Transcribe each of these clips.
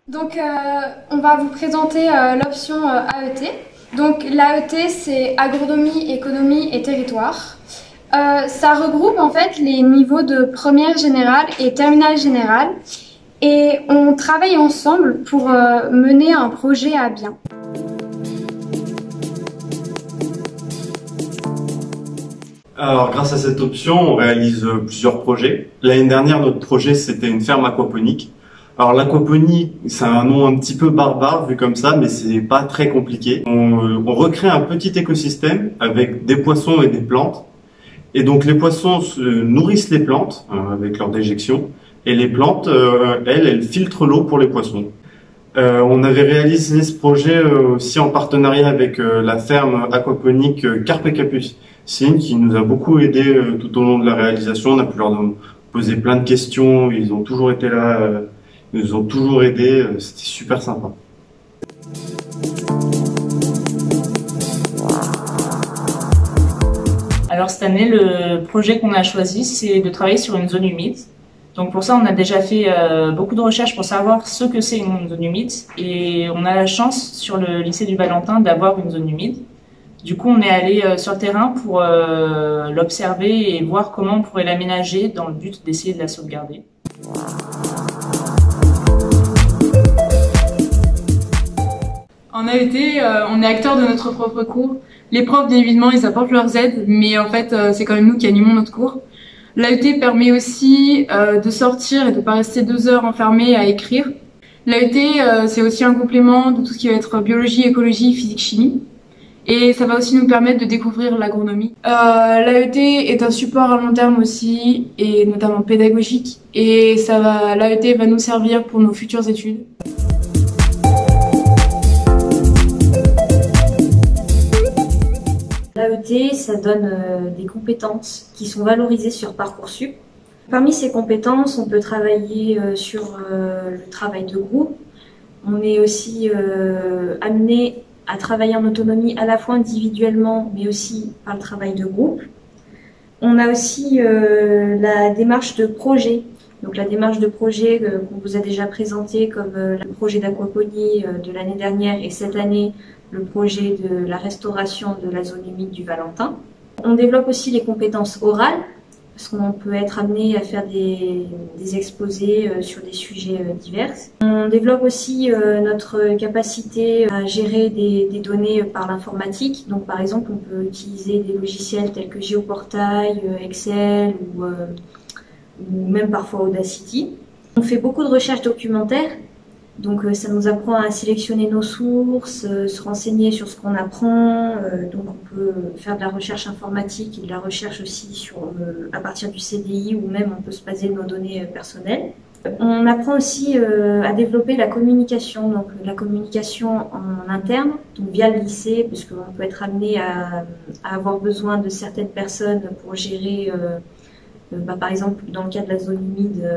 Donc, on va vous présenter l'option AET. Donc, l'AET, c'est agronomie, économie et territoire. Ça regroupe en fait les niveaux de première générale et terminale générale. Et on travaille ensemble pour mener un projet à bien. Alors, grâce à cette option, on réalise plusieurs projets. L'année dernière, notre projet, c'était une ferme aquaponique. Alors, l'aquaponie, c'est un nom un petit peu barbare vu comme ça, mais c'est pas très compliqué. On recrée un petit écosystème avec des poissons et des plantes. Et donc, les poissons nourrissent les plantes avec leur déjection. Et les plantes, elles filtrent l'eau pour les poissons. On avait réalisé ce projet aussi en partenariat avec la ferme aquaponique Carpe Capucine qui nous a beaucoup aidé tout au long de la réalisation. On a pu leur poser plein de questions, ils ont toujours été là, ils nous ont toujours aidés, c'était super sympa. Alors cette année, le projet qu'on a choisi, c'est de travailler sur une zone humide. Donc pour ça, on a déjà fait beaucoup de recherches pour savoir ce que c'est une zone humide. Et on a la chance sur le lycée du Valentin d'avoir une zone humide. Du coup, on est allé sur le terrain pour l'observer et voir comment on pourrait l'aménager dans le but d'essayer de la sauvegarder. En AET, on est acteur de notre propre cours. Les profs, bien évidemment, ils apportent leurs aides, mais en fait, c'est quand même nous qui animons notre cours. L'AET permet aussi de sortir et de pas rester 2 heures enfermé à écrire. L'AET, c'est aussi un complément de tout ce qui va être biologie, écologie, physique, chimie. Et ça va aussi nous permettre de découvrir l'agronomie. L'AET est un support à long terme aussi, et notamment pédagogique. Et l'AET va nous servir pour nos futures études. L'AET, ça donne des compétences qui sont valorisées sur Parcoursup. Parmi ces compétences, on peut travailler sur le travail de groupe. On est aussi amené à travailler en autonomie à la fois individuellement, mais aussi par le travail de groupe. On a aussi la démarche de projet. Donc la démarche de projet qu'on vous a déjà présentée, comme le projet d'aquaponie de l'année dernière et cette année, le projet de la restauration de la zone humide du Valentin. On développe aussi les compétences orales, parce qu'on peut être amené à faire des exposés sur des sujets divers. On développe aussi notre capacité à gérer des données par l'informatique. Donc par exemple, on peut utiliser des logiciels tels que Géoportail, Excel ou même parfois Audacity. On fait beaucoup de recherches documentaires. Donc ça nous apprend à sélectionner nos sources, se renseigner sur ce qu'on apprend. Donc on peut faire de la recherche informatique et de la recherche aussi à partir du CDI ou même on peut se baser de nos données personnelles. On apprend aussi à développer la communication, donc la communication en interne, donc via le lycée, puisqu'on peut être amené à avoir besoin de certaines personnes pour gérer par exemple, dans le cas de la zone humide,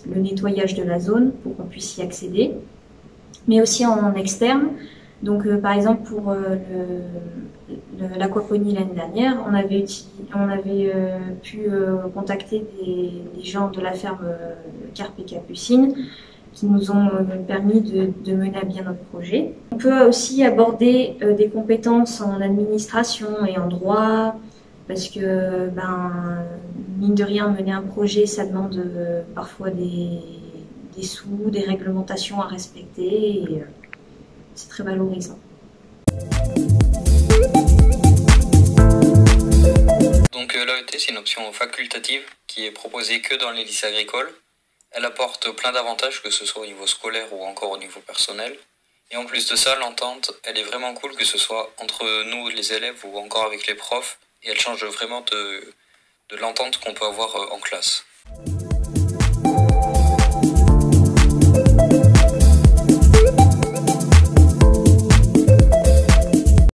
le nettoyage de la zone pour qu'on puisse y accéder, mais aussi en externe. Donc, par exemple, pour l'aquaponie l'année dernière, on avait pu contacter des gens de la ferme Carpe Capucine qui nous ont permis de mener à bien notre projet. On peut aussi aborder des compétences en administration et en droit, parce que, mine de rien, mener un projet, ça demande parfois des sous, des réglementations à respecter, et c'est très valorisant. Donc l'AET, c'est une option facultative qui est proposée que dans les lycées agricoles. Elle apporte plein d'avantages, que ce soit au niveau scolaire ou encore au niveau personnel. Et en plus de ça, l'entente, elle est vraiment cool, que ce soit entre nous, les élèves, ou encore avec les profs. Et elle change vraiment de l'entente qu'on peut avoir en classe.